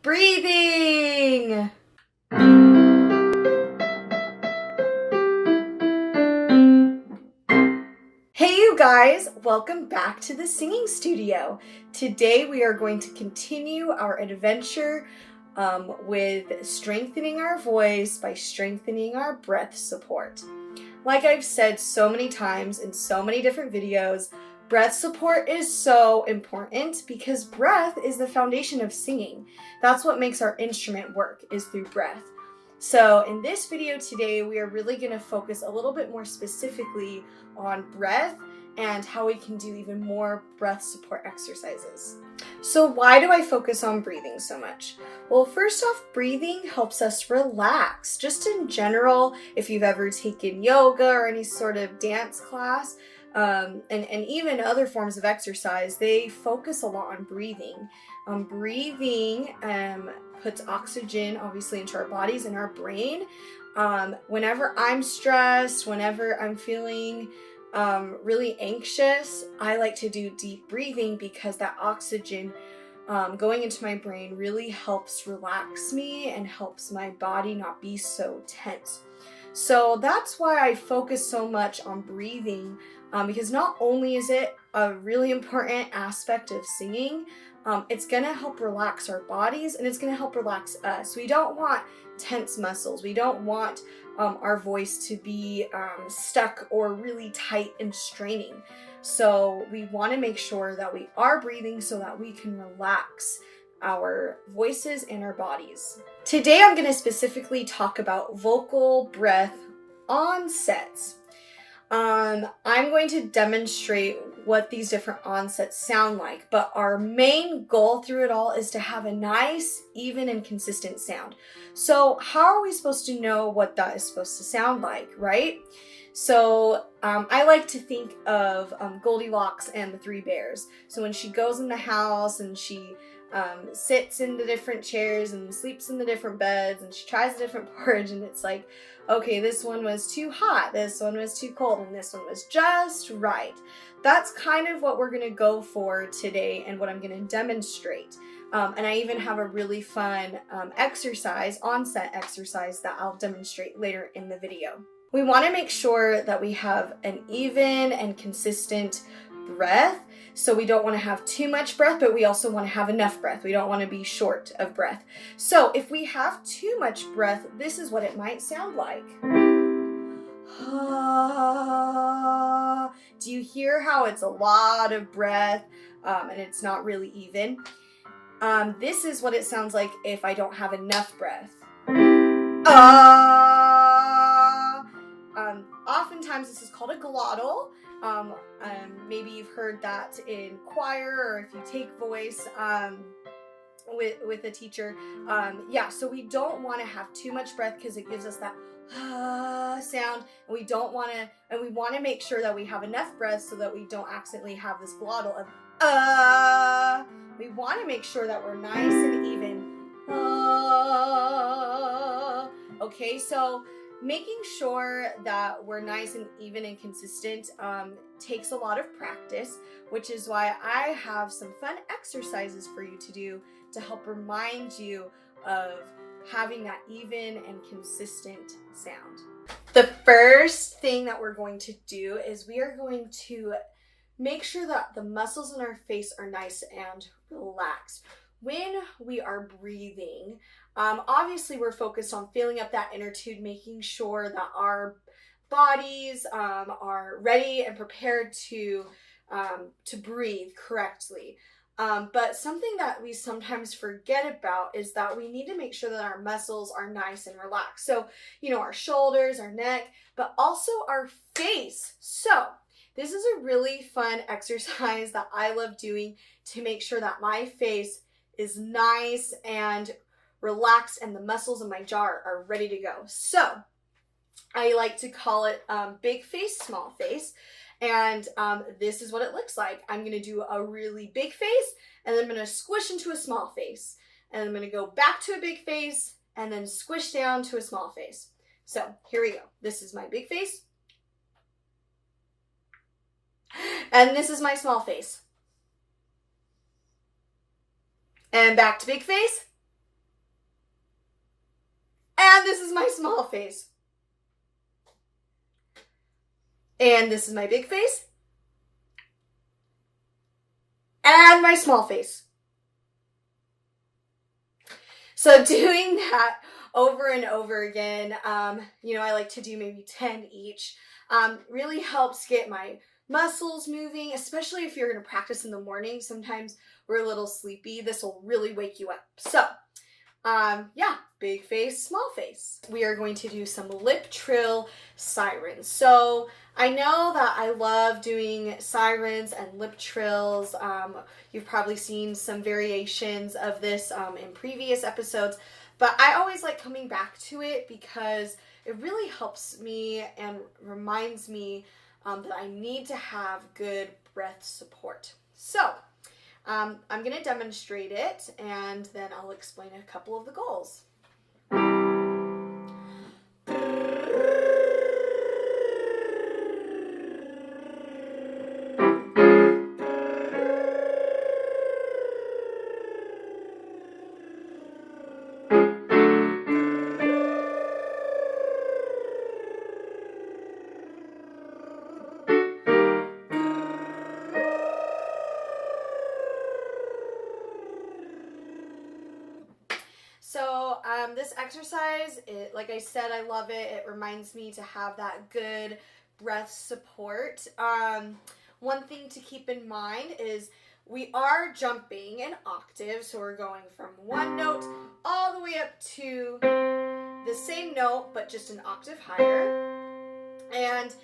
breathing. Hey you guys, welcome back to the singing studio. Today we are going to continue our adventure with strengthening our voice by strengthening our breath support. Like I've said so many times in so many different videos, breath support is so important because breath is the foundation of singing. That's what makes our instrument work, is through breath. So in this video today, we are really going to focus a little bit more specifically on breath and how we can do even more breath support exercises. So why do I focus on breathing so much? Well, first off, breathing helps us relax. Just in general, if you've ever taken yoga or any sort of dance class, and even other forms of exercise, they focus a lot on breathing. Breathing puts oxygen obviously into our bodies and our brain. Whenever I'm stressed, whenever I'm feeling really anxious, I like to do deep breathing because that oxygen going into my brain really helps relax me and helps my body not be so tense. So that's why I focus so much on breathing, because not only is it a really important aspect of singing, it's going to help relax our bodies and it's going to help relax us. We don't want tense muscles. We don't want our voice to be stuck or really tight and straining. So we want to make sure that we are breathing so that we can relax our voices and our bodies. Today I'm going to specifically talk about vocal breath onsets. I'm going to demonstrate what these different onsets sound like, but our main goal through it all is to have a nice, even, and consistent sound. So how are we supposed to know what that is supposed to sound like, right? So I like to think of Goldilocks and the Three Bears. So when she goes in the house and she sits in the different chairs and sleeps in the different beds and she tries a different porridge, and it's like, okay, this one was too hot, this one was too cold, and this one was just right. That's kind of what we're going to go for today and what I'm going to demonstrate. And I even have a really fun exercise, onset exercise, that I'll demonstrate later in the video. We want to make sure that we have an even and consistent breath. So we don't want to have too much breath, but we also want to have enough breath. We don't want to be short of breath. So if we have too much breath, this is what it might sound like. Do you hear how it's a lot of breath and it's not really even? This is what it sounds like if I don't have enough breath. Oftentimes this is called a glottal. Maybe you've heard that in choir, or if you take voice with a teacher. So we don't want to have too much breath because it gives us that sound, and we don't want to, and we want to make sure that we have enough breath so that we don't accidentally have this glottal of we want to make sure that we're nice and even. Okay, so making sure that we're nice and even and consistent takes a lot of practice, which is why I have some fun exercises for you to do to help remind you of having that even and consistent sound. The first thing that we're going to do is we are going to make sure that the muscles in our face are nice and relaxed. When we are breathing, obviously we're focused on filling up that inner tube, making sure that our bodies are ready and prepared to breathe correctly. But something that we sometimes forget about is that we need to make sure that our muscles are nice and relaxed. So, our shoulders, our neck, but also our face. So this is a really fun exercise that I love doing to make sure that my face is nice and relaxed and the muscles in my jaw are ready to go. So I like to call it big face, small face. And this is what it looks like. I'm going to do a really big face, and then I'm going to squish into a small face. And I'm going to go back to a big face and then squish down to a small face. So here we go. This is my big face. And this is my small face. And back to big face. And this is my small face. And this is my big face. And my small face. So doing that over and over again, I like to do maybe 10 each, really helps get my muscles moving, especially if you're going to practice in the morning. Sometimes we're a little sleepy. This will really wake you up. So, big face, small face. We are going to do some lip trill sirens. So I know that I love doing sirens and lip trills. You've probably seen some variations of this in previous episodes, but I always like coming back to it because it really helps me and reminds me that I need to have good breath support. So I'm going to demonstrate it, and then I'll explain a couple of the goals. So this exercise, like I said, I love it. It reminds me to have that good breath support. One thing to keep in mind is we are jumping in octaves, so we're going from one note all the way up to the same note, but just an octave higher. And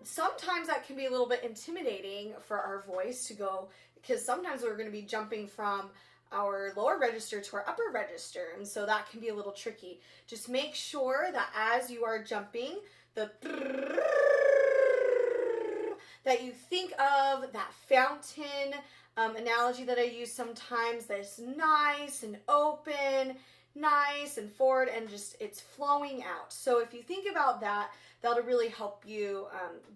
sometimes that can be a little bit intimidating for our voice to go, because sometimes we're going to be jumping from our lower register to our upper register, and so that can be a little tricky. Just make sure that as you are jumping, that you think of that fountain analogy that I use sometimes, that's nice and open, nice and forward, and just it's flowing out. So if you think about that, that'll really help you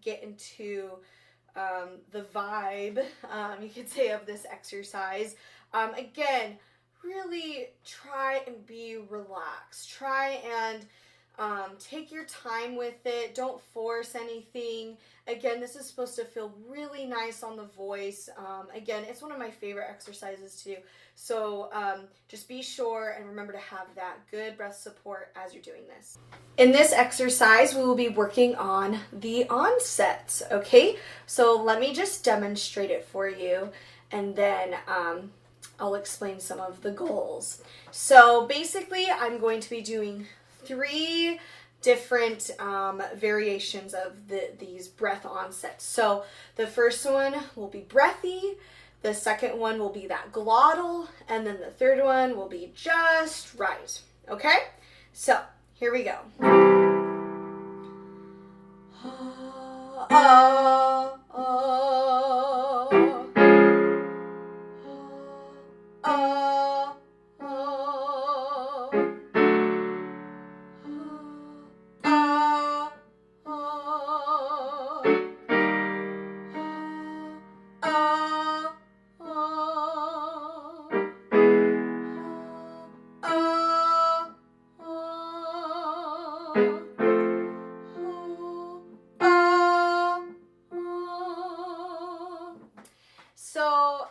get into the vibe, you could say, of this exercise. Again, really try and be relaxed. Try and take your time with it. Don't force anything. Again, this is supposed to feel really nice on the voice. Again, it's one of my favorite exercises to do. So just be sure and remember to have that good breath support as you're doing this. In this exercise, we will be working on the onsets, okay? So let me just demonstrate it for you, and then I'll explain some of the goals. So basically, I'm going to be doing 3 different variations of these breath onsets. So the first one will be breathy, the second one will be that glottal, and then the third one will be just right. Okay? So here we go. So,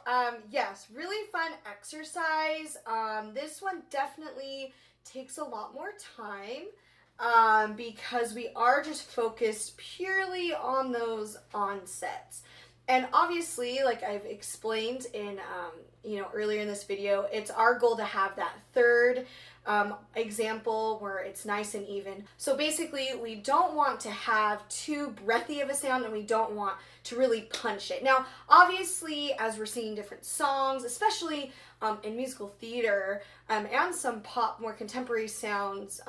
yes, really fun exercise. This one definitely takes a lot more time because we are just focused purely on those onsets. And obviously, like I've explained in, earlier in this video, it's our goal to have that third example where it's nice and even. So basically, we don't want to have too breathy of a sound, and we don't want to really punch it. Now, obviously, as we're singing different songs, especially in musical theater and some pop, more contemporary songs,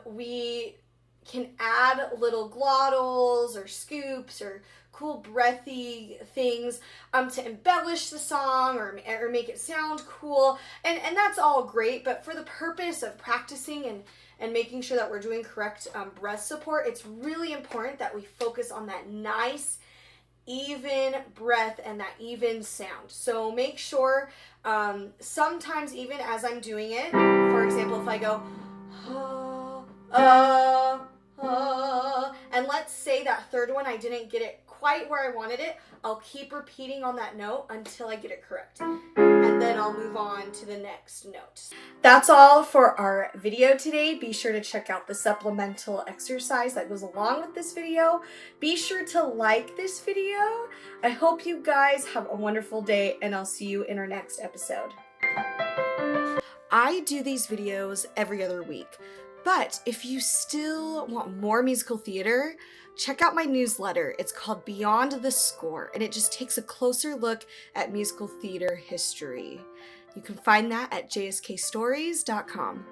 we can add little glottals or scoops or cool breathy things to embellish the song or make it sound cool, and that's all great, but for the purpose of practicing and making sure that we're doing correct breath support, it's really important that we focus on that nice, even breath and that even sound. So make sure, sometimes even as I'm doing it, for example, if I go, and let's say that third one I didn't get it quite where I wanted it, I'll keep repeating on that note until I get it correct. And then I'll move on to the next note. That's all for our video today. Be sure to check out the supplemental exercise that goes along with this video. Be sure to like this video. I hope you guys have a wonderful day, and I'll see you in our next episode. I do these videos every other week, but if you still want more musical theater, check out my newsletter. It's called Beyond the Score, and it just takes a closer look at musical theater history. You can find that at jskstories.com.